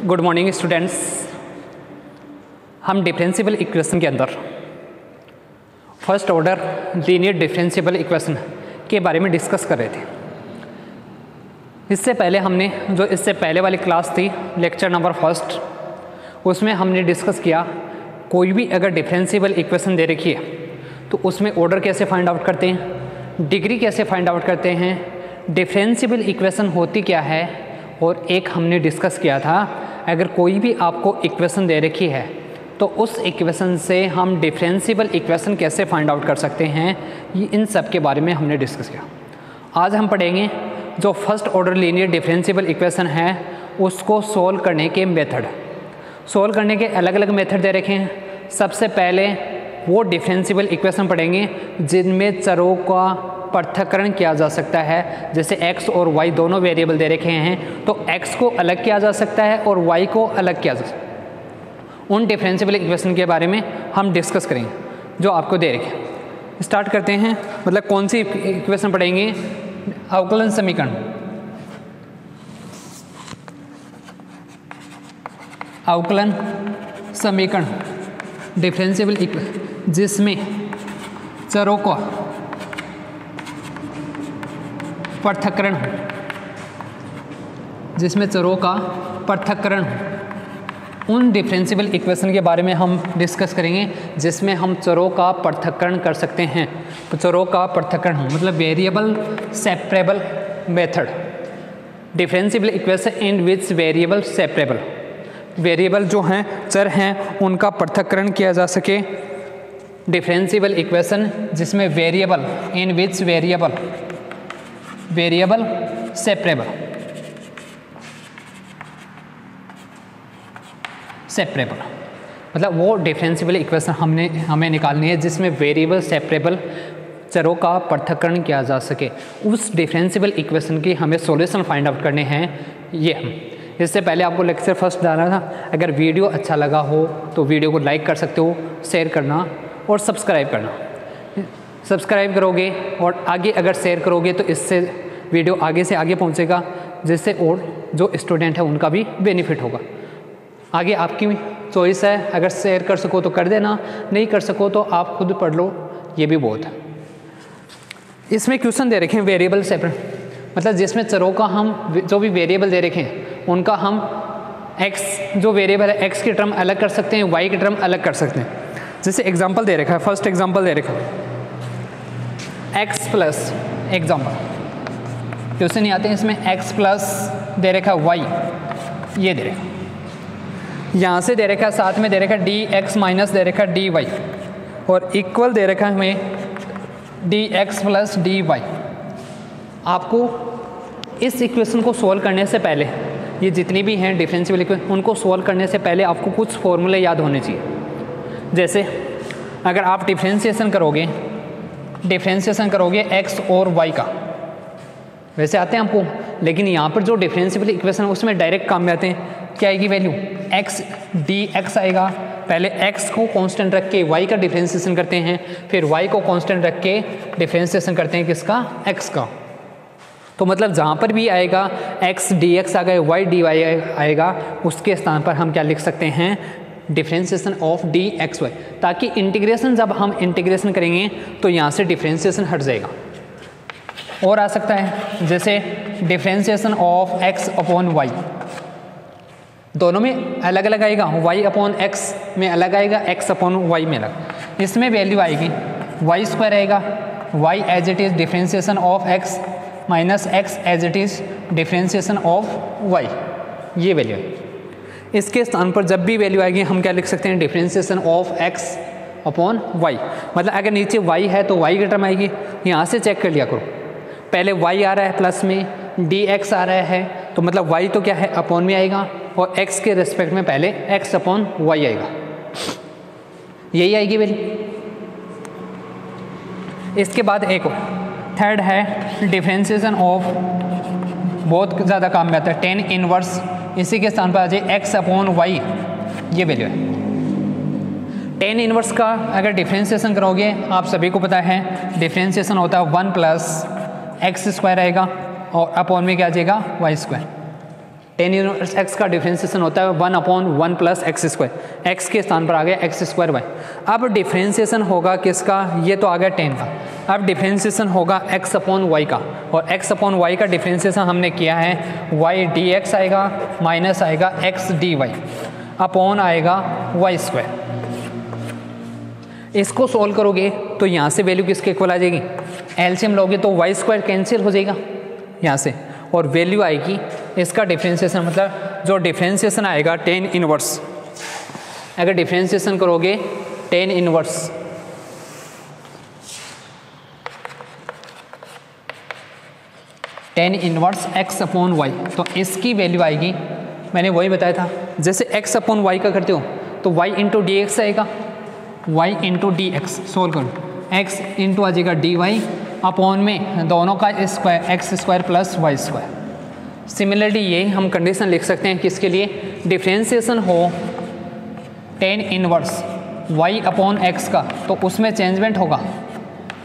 Good morning students. हम differential equation के अंदर first order linear differential equation के बारे में डिस्कस कर रहे थे। इससे पहले हमने जो इससे पहले वाली क्लास थी लेक्चर नंबर फर्स्ट, उसमें हमने डिस्कस किया कोई भी अगर डिफरेंशियल इक्वेशन दे रखी है तो उसमें ऑर्डर कैसे फाइंड आउट करते हैं, डिग्री कैसे फाइंड आउट करते हैं, डिफरेंशियल इक्वेशन होती क्या है, और एक हमने डिस्कस किया था अगर कोई भी आपको इक्वेशन दे रखी है तो उस इक्वेशन से हम डिफरेंशियल इक्वेशन कैसे फाइंड आउट कर सकते हैं, ये इन सब के बारे में हमने डिस्कस किया। आज हम पढ़ेंगे जो first order linear differential equation है उसको सोल्व करने के मेथड। सोल्व करने के अलग अलग मेथड दे रखे हैं। सबसे पहले वो डिफरेंशियल इक्वेशन पढ़ेंगे जिनमें चरों का पृथक्करण किया जा सकता है। जैसे x और y दोनों वेरिएबल दे रखे हैं तो x को अलग किया जा सकता है और y को अलग किया जा सकता है। उन डिफरेंशियल इक्वेशन के बारे में हम डिस्कस करेंगे जो आपको दे रखे हैं। स्टार्ट करते हैं, मतलब कौन सी इक्वेशन पढ़ेंगे? अवकलन समीकरण। अवकलन समीकरण डिफरेंशियल इक्वेशन जिसमें चरों का पृथक्करण हो, जिसमें चरों का पृथक्करण हो, उन डिफरेंशियल इक्वेशन के बारे में हम डिस्कस करेंगे जिसमें हम चरों का पृथक्करण कर सकते हैं। तो चरों का पृथक्करण हो मतलब variable separable method. Differential equation in which variable separable, variable जो हैं चर हैं उनका पृथक्करण किया जा सके। डिफरेंशियल इक्वेशन जिसमें variable in which variable separable मतलब वो डिफरेंशियल इक्वेशन हमें निकालनी है जिसमें वेरिएबल सेपरेबल चरों का पृथक्करण किया जा सके। उस डिफरेंशियल इक्वेशन की हमें सॉल्यूशन फाइंड आउट करने हैं। ये हम इससे पहले आपको लेक्चर फर्स्ट डाला था। अगर वीडियो अच्छा लगा हो तो वीडियो को लाइक कर सकते हो, शेयर करना और सब्सक्राइब करना। सब्सक्राइब करोगे और आगे अगर शेयर करोगे तो इससे वीडियो आगे से आगे पहुंचेगा, जिससे और जो स्टूडेंट है उनका भी बेनिफिट होगा। आगे आपकी चॉइस है, अगर शेयर कर सको तो कर देना, नहीं कर सको तो आप खुद पढ़ लो, ये भी बहुत है। इसमें क्वेश्चन दे रखे हैं वेरिएबल सेपरेट, मतलब जिसमें चरों का हम जो भी वेरिएबल दे रखे हैं उनका हम x जो वेरिएबल है x की टर्म अलग कर सकते हैं, y की टर्म अलग कर सकते हैं। जैसे एग्जांपल दे रखा है, फर्स्ट एग्जांपल दे रखा है x प्लस एग्जांपल क्वेश्चन नहीं आते हैं इसमें x प्लस दे रखा है y, ये दे रखा यहाँ से दे रखा है, साथ में दे रखा है dx माइनस दे रखा है dy और इक्वल दे रखा है हमें dx प्लस dy। आपको इस इक्वेशन को सोल्व करने से पहले, ये जितनी भी हैं डिफरेंशियल इक्वेशन, उनको सोल्व करने से पहले आपको कुछ फॉर्मूले याद होने चाहिए। जैसे अगर आप डिफरेंशिएशन करोगे x और y का, वैसे आते हैं आपको, लेकिन यहाँ पर जो डिफरेंशियल इक्वेशन है उसमें डायरेक्ट काम में आते हैं। क्या आएगी वैल्यू? x dx आएगा। पहले x को कांस्टेंट रख के y का डिफरेंशिएशन करते हैं, फिर y को कांस्टेंट रख के डिफरेंशिएशन करते हैं किसका? x का। तो मतलब जहाँ पर भी आएगा x dx आ गए, y dy आएगा, उसके स्थान पर हम क्या लिख सकते हैं? डिफरेंशिएशन ऑफ dxy, ताकि इंटीग्रेशन जब हम इंटीग्रेशन करेंगे तो यहाँ से डिफरेंशिएशन हट जाएगा। और आ सकता है जैसे differentiation of x upon y, दोनों में अलग अलग आएगा, y अपॉन x में अलग आएगा, x अपॉन y में अलग। इसमें वैल्यू आएगी y स्क्वायर आएगा, y as it is differentiation of x minus x as it is differentiation of y, ये वैल्यू है। इसके स्थान पर जब भी वैल्यू आएगी हम क्या लिख सकते हैं? Differentiation of x upon y, मतलब अगर नीचे y है तो y की टर्म आएगी। यहाँ से चेक कर लिया करो, पहले y आ रहा है प्लस में, dx आ रहा है तो मतलब y तो क्या है? अपॉन में आएगा, और x के रिस्पेक्ट में पहले x अपॉन y आएगा, यही आएगी वैल्यू। इसके बाद एक और थर्ड है डिफरेंशिएशन ऑफ, बहुत ज़्यादा काम में आता है, tan इनवर्स, इसी के स्थान पर आ जाए x अपॉन y, ये वैल्यू है। tan इनवर्स का अगर डिफरेंशिएशन करोगे, आप सभी को पता है डिफरेंशिएशन होता है 1 प्लस x स्क्वायर आएगा और अपॉन में क्या आ जाएगा? y square. Tan inverse x का डिफ्रेंसिएशन होता है 1/1 प्लस एक्स स्क्वायर, एक्स के स्थान पर आ गया एक्स स्क्वायर वाई। अब डिफ्रेंसिएशन होगा किसका, ये तो आ गया 10 का, अब डिफ्रेंसिएशन होगा एक्स अपॉन वाई का, और एक्स अपॉन वाई का डिफ्रेंसिएशन हमने किया है वाई डी एक्स आएगा माइनस आएगा एक्स डी वाई अपॉन आएगा वाई स्क्वायर। इसको सोल्व करोगे तो यहाँ से वैल्यू किसके इक्वल आ जाएगी, एलसीएम लोगे तो वाई स्क्वायर कैंसिल हो जाएगा यहाँ से, और वैल्यू आएगी इसका डिफ्रेंसिएशन, मतलब जो डिफ्रेंसिएशन आएगा 10 इनवर्स, अगर डिफ्रेंसिएशन करोगे 10 इनवर्स एक्स अपॉन वाई, तो इसकी वैल्यू आएगी, मैंने वही बताया था, जैसे एक्स अपॉन वाई का करते हो तो वाई इंटू डी एक्स आएगा, y into d x solve करो, एक्स इंटू आ जाएगा डी वाई अपॉन में दोनों का square x square plus y square. Similarly ये हम कंडीशन लिख सकते हैं किसके लिए, डिफ्रेंसिएशन हो 10 इनवर्स वाई अपॉन एक्स का, तो उसमें चेंजमेंट होगा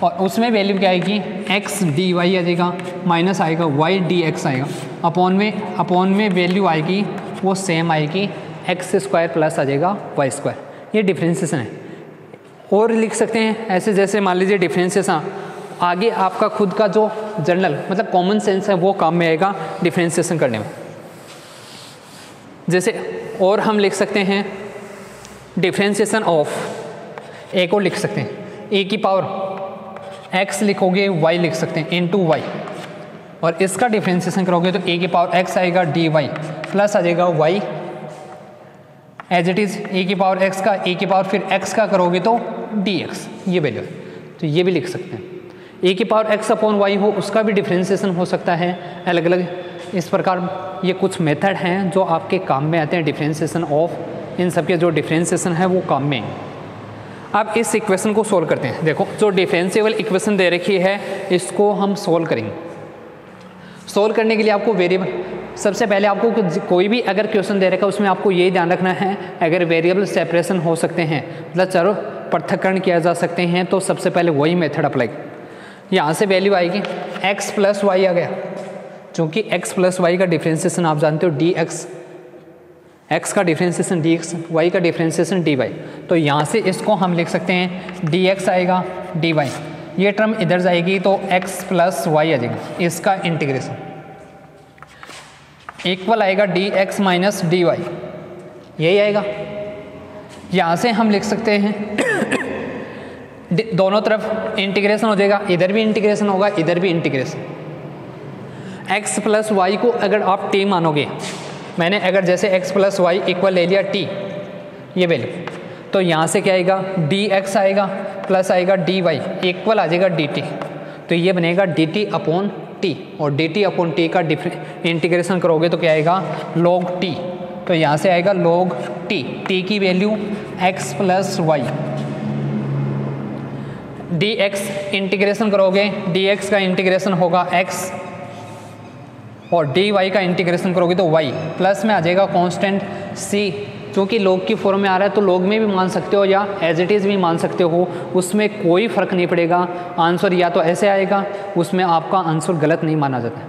और उसमें वैल्यू क्या आएगी, एक्स डी वाई आ जाएगा माइनस आएगा वाई डी एक्स आएगा, अपॉन में वैल्यू आएगी वो सेम आएगी एक्स स्क्वायर प्लस आ जाएगा वाई स्क्वायर। ये डिफ्रेंसिएशन है। और लिख सकते हैं ऐसे, जैसे मान लीजिए डिफ्रेंसिएशन आगे आपका खुद का जो जनरल मतलब कॉमन सेंस है वो काम में आएगा डिफ्रेंसिएशन करने में। जैसे और हम लिख सकते हैं डिफ्रेंसिएशन ऑफ, ए को लिख सकते हैं ए की पावर एक्स लिखोगे वाई लिख सकते हैं इनटू वाई, और इसका डिफ्रेंसिएशन करोगे तो ए की पावर एक्स आएगा डी वाई प्लस आ जाएगा y as it is a की पावर एक्स का, ए की पावर फिर एक्स का करोगे तो डी एक्स, ये वैल्यू है। तो ये भी लिख सकते हैं ए की पावर एक्स अपॉन वाई हो उसका भी डिफ्रेंसिएशन हो सकता है अलग अलग। इस प्रकार ये कुछ मेथड हैं जो आपके काम में आते हैं डिफ्रेंसिएशन ऑफ, इन सब के जो डिफ्रेंसिएशन है वो काम में है। अब इस इक्वेशन को सोल्व करते हैं। देखो जो डिफरेंशिएबल इक्वेशन दे रखी है इसको हम सोल्व करेंगे। सोल्व करने के लिए आपको वेरिएबल, सबसे पहले आपको कोई भी अगर क्वेश्चन दे रखा है उसमें आपको यही ध्यान रखना है, अगर वेरिएबल सेपरेशन हो सकते हैं मतलब चलो पृथक्करण किया जा सकते हैं तो सबसे पहले वही मेथड अप्लाई। यहाँ से वैल्यू आएगी x प्लस वाई आ गया, चूँकि x प्लस वाई का डिफ्रेंसिएशन आप जानते हो डी एक्स का डिफ्रेंसिएशन डी एक्स, वाई का डिफ्रेंसिएशन डी वाई, तो यहाँ से इसको हम लिख सकते हैं डी एक्स आएगा डी वाई, ये टर्म इधर जाएगी तो x प्लस वाई आ जाएगा, इसका इंटीग्रेशन इक्वल आएगा d x minus d y, यही आएगा। यहाँ से हम लिख सकते हैं दोनों तरफ इंटीग्रेशन हो जाएगा, इधर भी इंटीग्रेशन होगा इधर भी इंटीग्रेशन। x प्लस वाई को अगर आप t मानोगे, मैंने अगर जैसे x प्लस वाई इक्वल ले लिया t ये वैल्यू, तो यहाँ से क्या आएगा डी एक्स आएगा प्लस आएगा डी वाई इक्वल आ जाएगा डी टी, तो ये बनेगा डी टी अपॉन टी, और डी टी अपॉन टी का इंटीग्रेशन करोगे तो क्या आएगा लॉग टी, तो यहाँ से आएगा लॉग टी, टी की value x plus y, d x integration करोगे डी एक्स का इंटीग्रेशन होगा x और डी वाई का इंटीग्रेशन करोगे तो y, प्लस में आ जाएगा कांस्टेंट c, क्योंकि लॉग की फॉर्म में आ रहा है तो लॉग में भी मान सकते हो या एज इट इज़ भी मान सकते हो, उसमें कोई फ़र्क नहीं पड़ेगा। आंसर या तो ऐसे आएगा, उसमें आपका आंसर गलत नहीं माना जाता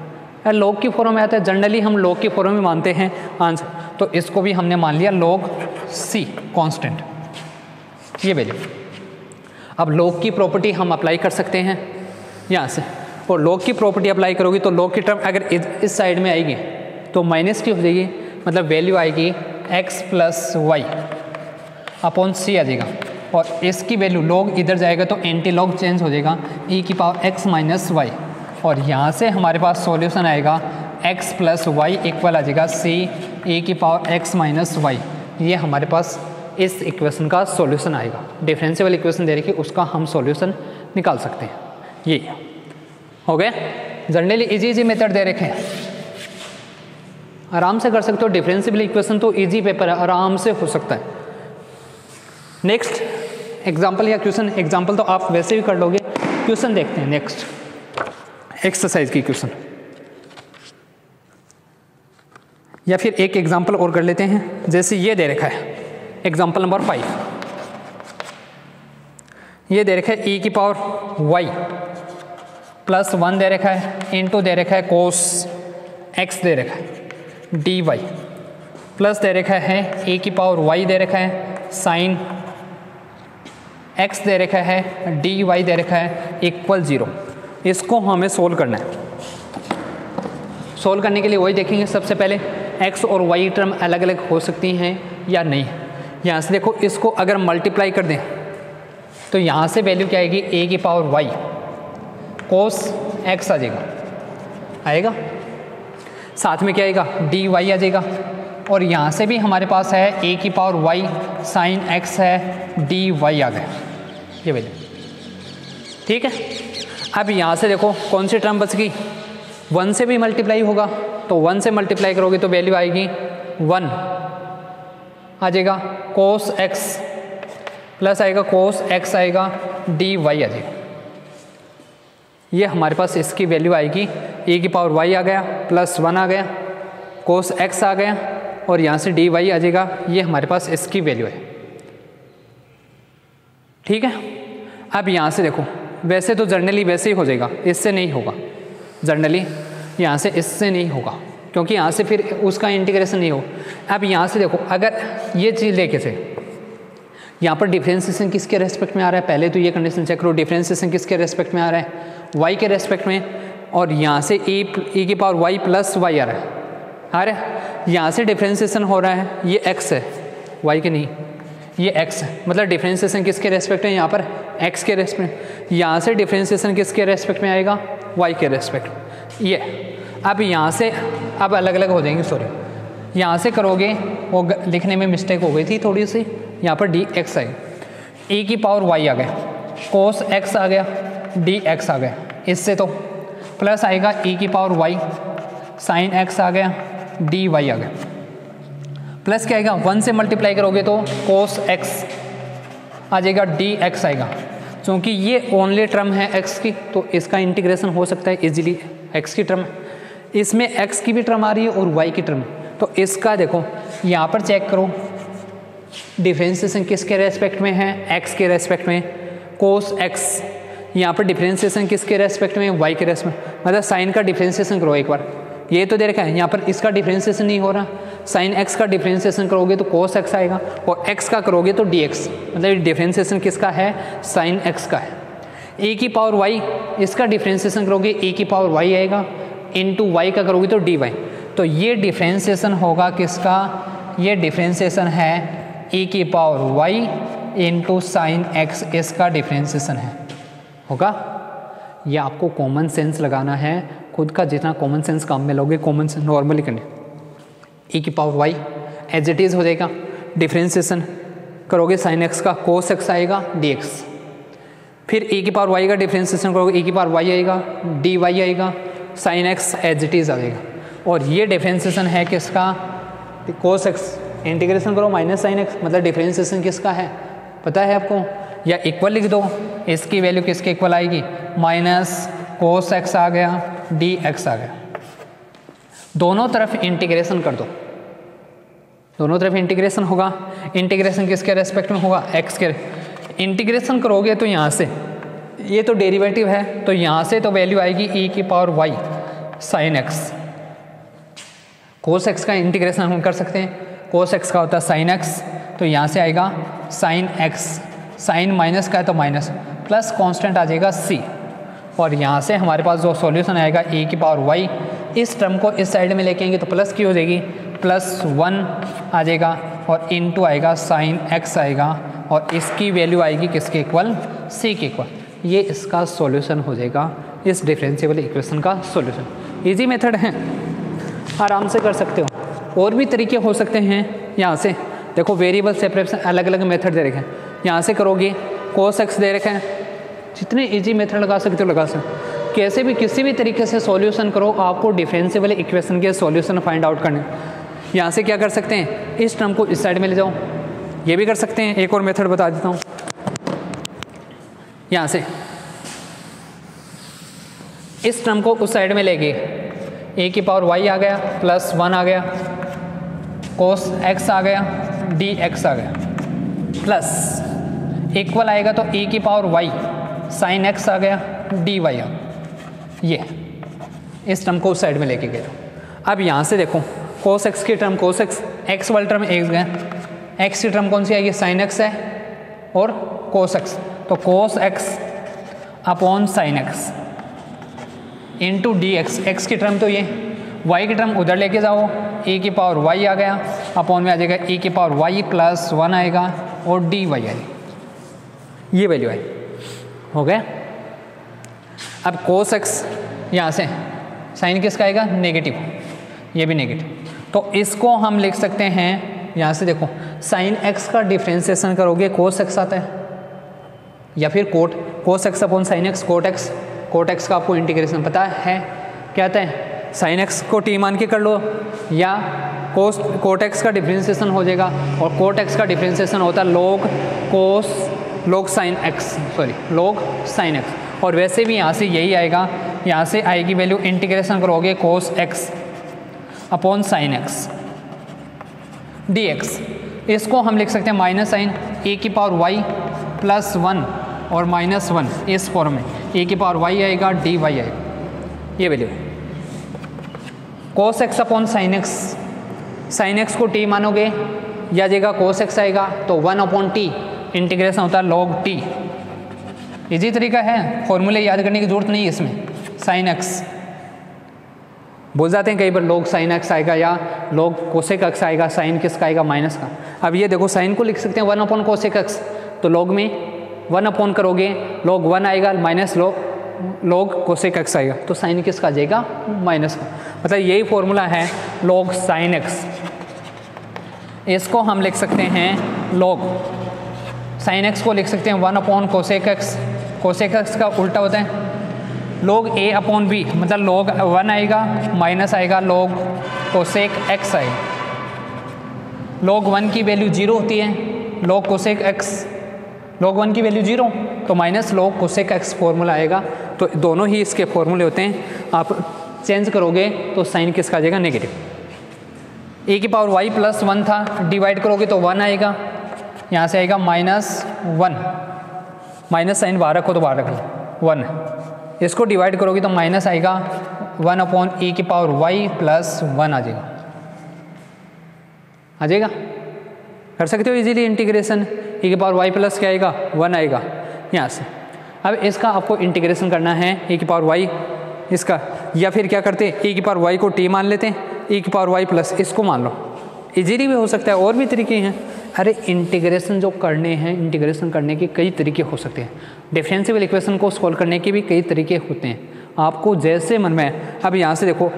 है। लॉग की फॉर्म में आता है, जनरली हम लॉग की फॉर्म में मानते हैं आंसर, तो इसको भी हमने मान लिया लॉग c कांस्टेंट, ये वैल्यू। अब लॉग की प्रॉपर्टी हम अप्लाई कर सकते हैं यहाँ से, और लॉग की प्रॉपर्टी अप्लाई करोगी तो लॉग की टर्म अगर इस साइड में आएगी तो माइनस की हो जाएगी, मतलब वैल्यू आएगी x प्लस वाई अपॉन सी आ जाएगा, और इसकी वैल्यू लॉग इधर जाएगा तो एंटी लॉग चेंज हो जाएगा e की पावर x माइनस वाई, और यहाँ से हमारे पास सॉल्यूशन आएगा x प्लस वाई इक्वल आ जाएगा c e की पावर x माइनस वाई। ये हमारे पास इस इक्वेशन का सॉल्यूशन आएगा। डिफरेंशियल इक्वेशन दे रखी उसका हम सॉल्यूशन निकाल सकते हैं। ये हो गया, जनरली इजी मेथड दे रखे हैं, आराम से कर सकते हो। डिफरेंशियल इक्वेशन तो इजी पेपर है, आराम से हो सकता है। नेक्स्ट एग्जांपल या क्वेश्चन, एग्जांपल तो आप वैसे भी कर लोगे, क्वेश्चन देखते हैं। नेक्स्ट एक्सरसाइज की क्वेश्चन, या फिर एक एग्जांपल और कर लेते हैं। जैसे ये दे रखा है एग्जांपल नंबर 5, ये दे रखा है e की पावर y प्लस 1 दे रखा है, इंटू दे रखा है कोस x दे रखा है। डी वाई प्लस दे रखा है ए की पावर वाई दे रखा है साइन एक्स दे रखा है डी वाई दे रखा है इक्वल 0। इसको हमें सोल्व करना है। सोल्व करने के लिए वही देखेंगे सबसे पहले एक्स और वाई टर्म अलग अलग हो सकती हैं या नहीं। यहाँ से देखो इसको अगर मल्टीप्लाई कर दें तो यहाँ से वैल्यू क्या आएगी ए की पावर वाई कोस एक्स आ आएगा साथ में क्या आएगा डी वाई आ जाएगा और यहाँ से भी हमारे पास है ए की पावर वाई साइन एक्स है डी वाई आ गया ये वैल्यू। ठीक है, अब यहाँ से देखो कौन सी टर्म बच गई 1 से भी मल्टीप्लाई होगा तो 1 से मल्टीप्लाई करोगे तो वैल्यू आएगी 1 आ जाएगा कोस एक्स प्लस आएगा कोस एक्स आएगा डी वाई आ जाएगा। ये हमारे पास इसकी वैल्यू आएगी ए की पावर वाई आ गया प्लस 1 आ गया कोस एक्स आ गया और यहाँ से डी वाई आ जाएगा। ये हमारे पास इसकी वैल्यू है। ठीक है, अब यहाँ से देखो वैसे तो जर्नली वैसे ही हो जाएगा, इससे नहीं होगा जर्नली, यहाँ से इससे नहीं होगा क्योंकि यहाँ से फिर उसका इंटीग्रेशन नहीं हो। अब यहाँ से देखो अगर ये चीज़ लेके से यहाँ पर डिफ्रेंसिएशन किसके रेस्पेक्ट में आ रहा है, पहले तो ये कंडीशन चेक करो डिफ्रेंसिएशन किसके रेस्पेक्ट में आ रहा है y के रेस्पेक्ट में और यहाँ से e की पावर y प्लस वाई आ रहा है यहाँ से डिफ्रेंसिएशन हो रहा है ये x है y के नहीं ये x है, मतलब डिफ्रेंसिएशन किसके रेस्पेक्ट में यहाँ पर x के रेस्पेक्ट, यहाँ से डिफ्रेंसिएशन किसके रेस्पेक्ट में आएगा y के रेस्पेक्ट। ये अब यहाँ से अब अलग अलग हो जाएंगे, सॉरी यहाँ से करोगे वो लिखने में मिस्टेक हो गई थी थोड़ी सी, यहाँ पर डी एक्स आई e की पावर y आ गया कोस x आ गया डी एक्स आ गया, इससे तो प्लस आएगा e की पावर y साइन x आ गया डी वाई आ गया प्लस क्या आएगा 1 से मल्टीप्लाई करोगे तो कोस x आ जाएगा डी एक्स आएगा। क्योंकि ये ओनली टर्म है x की तो इसका इंटीग्रेशन हो सकता है इजीली, x की टर्म इसमें x की भी टर्म आ रही है और y की टर्म, तो इसका देखो यहाँ पर चेक करो डिफ्रेंसिएशन किसके रेस्पेक्ट में है x के रेस्पेक्ट में कोस x, यहाँ पर डिफ्रेंसिएशन किसके रेस्पेक्ट में y के रेस्पेक्ट, मतलब साइन का डिफ्रेंसिएशन करो एक बार, ये तो दे रखा है यहाँ पर इसका डिफ्रेंसिएशन नहीं हो रहा, साइन x का डिफ्रेंसिएशन करोगे तो कोस x आएगा और x का करोगे तो dx, मतलब डिफ्रेंसिएशन किसका है साइन x का है। a की पावर y इसका डिफ्रेंसिएशन करोगे a की पावर y आएगा इनटू y का करोगे तो dy, तो ये डिफ्रेंसिएशन होगा किसका, ये डिफ्रेंसिएशन है e की power y into sine x, इसका डिफ्रेंसिएशन है होगा। ये आपको कॉमन सेंस लगाना है, खुद का जितना कॉमन सेंस काम में लोगे कॉमन सेंस नॉर्मली करने, e की power y as it is हो जाएगा, डिफ्रेंसिएशन करोगे साइन x का कोस x आएगा dx, फिर e की पावर y का डिफ्रेंसिएशन करोगे e की पावर y आएगा dy आएगा sine x as it is आ जाएगा। और ये डिफ्रेंसिएशन है किसका कोस x, इंटीग्रेशन करो माइनस साइन x, मतलब डिफ्रेंसिएशन किसका है पता है आपको, या इक्वल लिख दो, इसकी वैल्यू किसके इक्वल आएगी माइनस कोस x आ गया डी एक्स आ गया। दोनों तरफ इंटीग्रेशन कर दो, दोनों तरफ इंटीग्रेशन होगा, इंटीग्रेशन किसके रेस्पेक्ट में होगा x के, इंटीग्रेशन करोगे तो यहाँ से ये तो डेरिवेटिव है तो यहाँ से तो वैल्यू आएगी e की पावर y साइन x, कोस x का इंटीग्रेशन हम कर सकते हैं, कोस x का होता है साइन x, तो यहाँ से आएगा साइन x, साइन माइनस का है तो माइनस, प्लस कांस्टेंट आ जाएगा c, और यहाँ से हमारे पास जो सॉल्यूशन आएगा e की पावर y, इस टर्म को इस साइड में लेके आएंगे तो प्लस की हो जाएगी +1 आ जाएगा और इनटू आएगा साइन x आएगा और इसकी वैल्यू आएगी किसके इक्वल c के इक्वल। ये इसका सॉल्यूशन हो जाएगा, इस डिफरेंशिएबल इक्वेशन का सॉल्यूशन। इजी मेथड है, आराम से कर सकते हो। और भी तरीके हो सकते हैं, यहाँ से देखो वेरिएबल सेपरेशन अलग अलग मेथड दे रखे हैं, यहाँ से करोगे कोस x दे रखे हैं, जितने इजी मेथड लगा सकते हो लगा सकते, कैसे भी किसी भी तरीके से सॉल्यूशन करो, आपको डिफरेंशिएबल इक्वेशन के सॉल्यूशन फाइंड आउट करने। यहाँ से क्या कर सकते हैं, इस टर्म को इस साइड में ले जाओ, ये भी कर सकते हैं। एक और मेथड बता देता हूँ, यहाँ से इस टर्म को उस साइड में लेके a की पावर y आ गया +1 आ गया, कोस x आ गया dx आ गया, प्लस इक्वल आएगा तो a की पावर y साइन x आ गया dy आ, ये इस टर्म को उस साइड में लेके गए। अब यहाँ से देखो कोस एक्स की टर्म कोस एक्स, एक्स वाली टर्म एक गए, एक्स की टर्म कौन सी आएगी, साइन एक्स है और कोस एक्स, तो कोस x upon sine x into d x, x की टर्म तो ये, वाई की टर्म उधर लेके जाओ, ए की पावर वाई आ गया, अपॉन में आ जाएगा ए की पावर वाई प्लस 1 आएगा और डी वाई आएगी, ये वैल्यू आई, हो गया। अब कोस एक्स यहाँ से साइन किसका आएगा, नेगेटिव, ये भी नेगेटिव, तो इसको हम लिख सकते हैं यहाँ से, देखो साइन एक्स का डिफ्रेंसिएशन करोगे कोस एक्स आता है, या फिर cos x upon sine x, cot x का आपको इंटीग्रेशन पता है क्या आता है, साइन एक्स को टी मान के कर लो, या कोट एक्स का डिफ्रेंसिएशन हो जाएगा, और कोट एक्स का डिफ्रेंसिएशन होता है लॉग साइन एक्स, और वैसे भी यहाँ से यही आएगा, यहाँ से आएगी वैल्यू, इंटीग्रेशन करोगे कोस x upon sine x D x, इसको हम लिख सकते हैं माइनस साइन ए की पावर वाई प्लस 1 और माइनस 1, इस फॉर्म में ए की पावर वाई आएगा, डी वाई आएगा, ये वैल्यू कोस एक्स अपॉन साइन एक्स को टी मानोगे या जगह कोस एक्स आएगा तो 1 अपॉन टी, इंटीग्रेशन होता है लॉग टी, इजी तरीका है, फॉर्मूले याद करने की जरूरत नहीं है इसमें। साइन एक्स बोल जाते हैं कई बार, लॉग साइन एक्स आएगा या लॉग कोसेक एक्स आएगा, साइन किसका आएगा, माइनस का। अब ये देखो साइन को लिख सकते हैं 1 अपॉन कोसेक एक्स, तो लॉग में 1 अपॉन करोगे लॉग 1 आएगा माइनस लॉग कोसेक एक्स आएगा, तो साइन किसका आ जाएगा, माइनस का, मतलब यही फॉर्मूला है लॉग साइन एक्स। इसको हम लिख सकते हैं लॉग साइन एक्स को लिख सकते हैं 1 upon cosec x, cosec x का उल्टा होता है लॉग ए अपॉन बी, मतलब लॉग 1 आएगा माइनस आएगा लॉग कोसेक एक्स आएगा, लॉग 1 की वैल्यू 0 होती है, लॉग कोसेक एक्स लॉग 1 की वैल्यू 0 तो minus log cosec x formula आएगा, तो दोनों ही इसके फॉर्मूले होते हैं, आप चेंज करोगे तो साइन किसका आ जाएगा, नेगेटिव। ए की पावर वाई प्लस 1 था, डिवाइड करोगे तो 1 आएगा, यहाँ से आएगा -1, माइनस साइन बाहर रखो तो बाहर रख लो 1, इसको डिवाइड करोगे तो माइनस आएगा 1 अपॉन ए की पावर वाई प्लस 1 आ जाएगा, कर सकते हो इजीली इंटीग्रेशन, ए की पावर वाई प्लस क्या आएगा 1 आएगा यहाँ से। अब इसका आपको इंटीग्रेशन करना है ए की पावर वाई इसका, या फिर क्या करते ए की पावर वाई को टी मान लेते हैं, ए की पावर वाई प्लस इसको मान लो, इजीली भी हो सकता है, और भी तरीके हैं। अरे इंटीग्रेशन जो करने हैं, इंटीग्रेशन करने के कई तरीके हो सकते हैं, डिफरेंशियल इक्वेशन को सॉल्व करने के भी कई तरीके होते हैं, आपको जैसे मन में है। अब यहाँ से देखो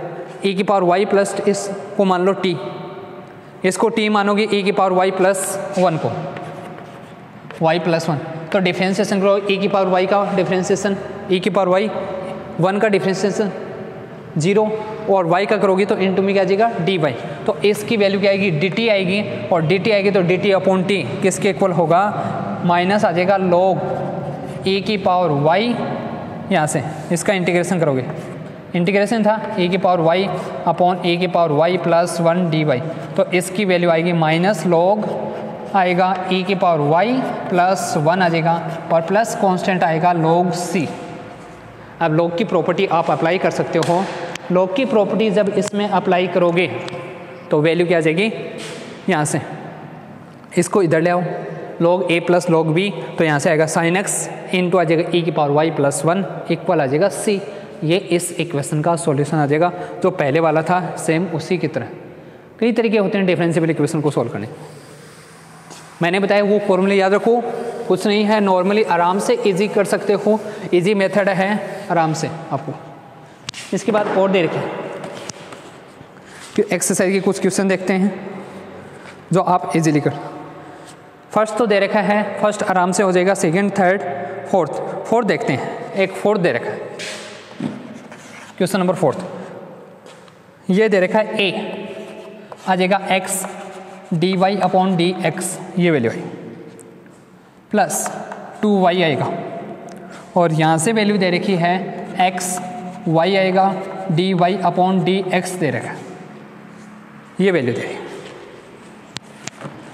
ए की पावर वाई प्लस इसको मान लो टी, इसको टी मानोगे ए की पावर वाई प्लस 1 को, वाई प्लस 1, तो डिफरेंशिएशन करो ए की पावर वाई का डिफरेंशिएशन, ए की पावर वाई 1 का डिफरेंशिएशन 0 और y का करोगी तो इनटू में क्या आ जाएगा dy, तो इसकी वैल्यू क्या आएगी dt आएगी, और dt आएगी तो dt अपॉन t किसके इक्वल होगा, माइनस आ जाएगा log a की पावर y, यहाँ से इसका इंटीग्रेशन करोगे, इंटीग्रेशन था a की पावर y अपॉन a की पावर y प्लस 1 dy, तो इसकी वैल्यू आएगी माइनस log आएगा a की पावर y प्लस 1 आ जाएगा, और प्लस कॉन्स्टेंट आएगा log c। अब लॉग की प्रॉपर्टी आप अप्लाई कर सकते हो, लॉग की प्रॉपर्टी जब इसमें अप्लाई करोगे तो वैल्यू क्या आ जाएगी, यहाँ से इसको इधर ले आओ, log a plus log b, तो यहाँ से आएगा साइन x इंटू आ जाएगा e की पावर y प्लस 1 इक्वल आ जाएगा c। ये इस इक्वेशन का सॉल्यूशन आ जाएगा, जो पहले वाला था सेम उसी की तरह। कई तरीके होते हैं डिफरेंशियल इक्वेशन को सॉल्व करने, मैंने बताया वो फॉर्मूले याद रखो, कुछ नहीं है, नॉर्मली आराम से इजी कर सकते हो, इजी मेथड है आराम से आपको। इसके बाद और दे रखे एक्सरसाइज के कुछ क्वेश्चन देखते हैं जो आप इजीली कर। फर्स्ट तो दे रखा है, फर्स्ट आराम से हो जाएगा, सेकंड थर्ड फोर्थ देखते हैं। एक फोर्थ दे रखा है, क्वेश्चन नंबर 4 ये दे रखा है a आ जाएगा x dy upon d x, ये वैल्यू है, प्लस 2y आएगा, और यहाँ से वैल्यू दे रखी है x y आएगा dy अपॉन डी एक्स दे रखा है, ये वैल्यू दे रही है।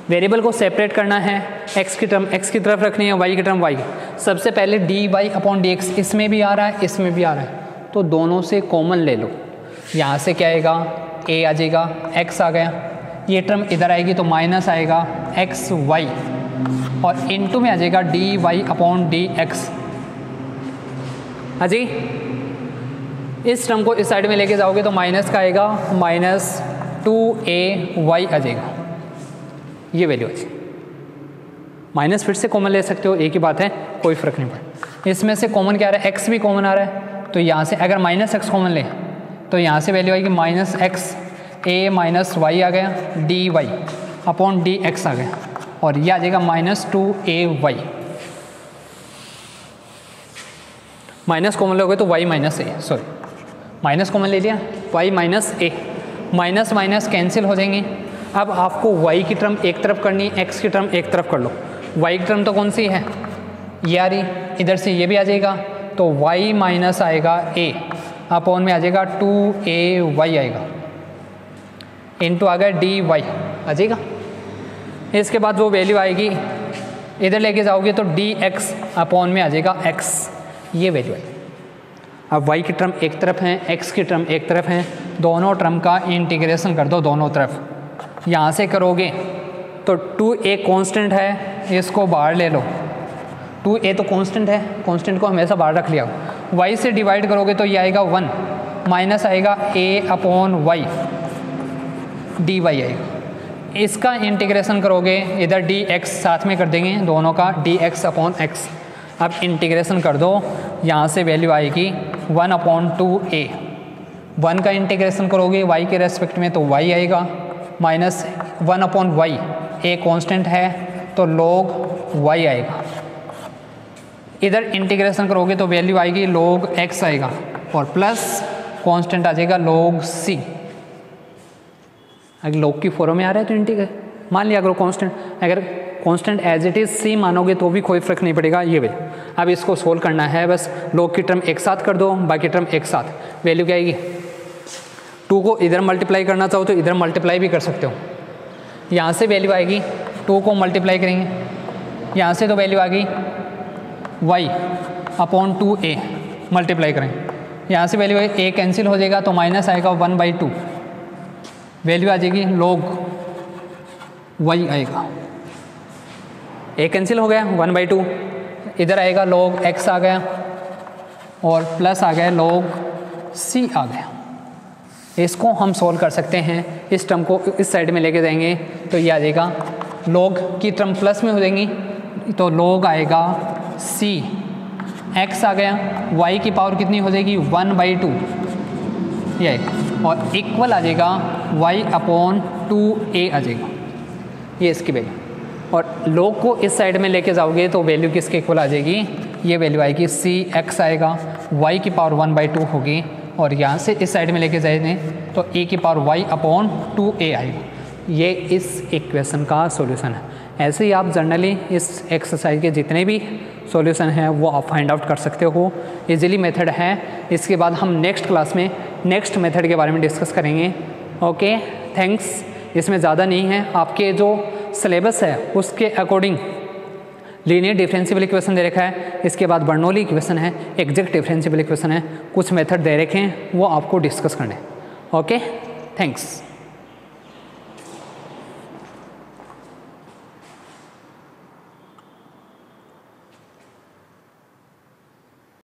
वेरिएबल को सेपरेट करना है, x की टर्म x की तरफ रखनी है, y की टर्म y की। सबसे पहले dy अपॉन डी एक्स इसमें भी आ रहा है, इसमें भी आ रहा है, तो दोनों से कॉमन ले लो। यहाँ से क्या आएगा, a आ जाएगा, x आ गया, ये टर्म इधर आएगी तो माइनस आएगा एक्स वाई, और इनटू में आ जाएगा d y upon d x. हाँ जी, इस टर्म को इस साइड में लेके जाओगे तो माइनस का आएगा -2ay आ जाएगा, ये वैल्यू है। माइनस फिर से कॉमन ले सकते हो, एक ही बात है, कोई फ़र्क नहीं पड़ता। इसमें से कॉमन क्या आ रहा है, x भी कॉमन आ रहा है, तो यहाँ से अगर -x कॉमन ले तो यहाँ से वैल्यू आएगी -x a माइनस वाई आ गया, d y upon d x आ गया, और ये आ जाएगा -2ay। माइनस कॉमन लोगे तो y minus a, sorry minus common ले लिया, y minus a, minus minus cancel हो जाएंगे। अब आपको y की टर्म एक तरफ करनी, x की टर्म एक तरफ कर लो। y की टर्म तो कौन सी है, ये आ रही, इधर से ये भी आ जाएगा, तो y माइनस आएगा a अपॉन में आ जाएगा 2ay आएगा, इनटू आ गया डी वाई आ जाएगा। इसके बाद वो वैल्यू आएगी, इधर लेके जाओगे तो डी एक्स अपॉन में आ जाएगा x, ये वैल्यू आएगी। अब y की टर्म एक तरफ है, x की टर्म एक तरफ है, दोनों टर्म का इंटीग्रेशन कर दो दोनों तरफ। यहाँ से करोगे तो 2a कांस्टेंट है, इसको बाहर ले लो, 2a तो कांस्टेंट है, कांस्टेंट को हमेशा बाहर रख लिया। y से डिवाइड करोगे तो ये आएगा 1, माइनस आएगा a upon y, d y आएगा। इसका इंटीग्रेशन करोगे, इधर डी एक्स साथ में कर देंगे दोनों का, डी एक्स अपॉन एक्स। अब इंटीग्रेशन कर दो, यहाँ से वैल्यू आएगी 1/2a। 1 का इंटीग्रेशन करोगे y के रेस्पेक्ट में तो y आएगा, माइनस 1/y, a कांस्टेंट है तो log y आएगा। इधर इंटीग्रेशन करोगे तो वैल्यू आएगी log x आएगा, और प्लस कांस्टेंट आ जाएगा log c। अगर log की फॉर्म में आ रहा है तो इंटीग्रेट मान लिया करो कांस्टेंट, अगर constant as it is c मानोगे तो भी कोई फ़र्क नहीं पड़ेगा, ये वैल्यू। अब इसको सोल्व करना है, बस log की टर्म एक साथ कर दो, बाकी टर्म एक साथ, वैल्यू क्या आएगी, 2 को इधर मल्टीप्लाई करना चाहो तो इधर मल्टीप्लाई भी कर सकते हो। यहाँ से वैल्यू आएगी, 2 को मल्टीप्लाई करेंगे, यहाँ से तो वैल्यू आ गई y अपॉन 2a मल्टीप्लाई करेंगे, यहाँ से वैल्यू a कैंसिल हो जाएगा तो माइनस आएगा 1/2, वैल्यू आ जाएगी log y आएगा, a कैंसिल हो गया 1/2, इधर आएगा log x आ गया, और प्लस आ गया log c आ गया। इसको हम सोल्व कर सकते हैं, इस टर्म को इस साइड में लेके जाएंगे तो ये आ जाएगा, log की टर्म प्लस में हो जाएंगी तो log आएगा c, x आ गया, y की पावर कितनी हो जाएगी 1/2 ये आएगा, और इक्वल आ जाएगा y अपॉन 2a आ जाएगा, ये इसकी वैल्यू। और log को इस साइड में लेके जाओगे तो वैल्यू किसके इक्वल आ जाएगी, ये वैल्यू आएगी c x आएगा, y की पावर 1/2 होगी, और यहाँ से इस साइड में लेके जाएंगे तो a की पावर y अपॉन 2a आएगा। ये इस इक्वेशन का सॉल्यूशन है। ऐसे ही आप जनरली इस एक्सरसाइज के जितने भी सॉल्यूशन हैं वो आप फाइंड आउट कर सकते हो, इजीली मेथड है। इसके बाद हम नेक्स्ट क्लास में नेक्स्ट मेथड के बारे में डिस्कस करेंगे। Okay, thanks. इसमें ज़्यादा नहीं है, आपके जो सिलेबस है उसके अकॉर्डिंग लीनियर डिफरेंशियल इक्वेशन दे रखा है, इसके बाद बर्नौली इक्वेशन है, एग्जैक्ट डिफरेंशियल इक्वेशन है, कुछ मेथड दे रखे हैं वो आपको डिस्कस करने। Okay, thanks.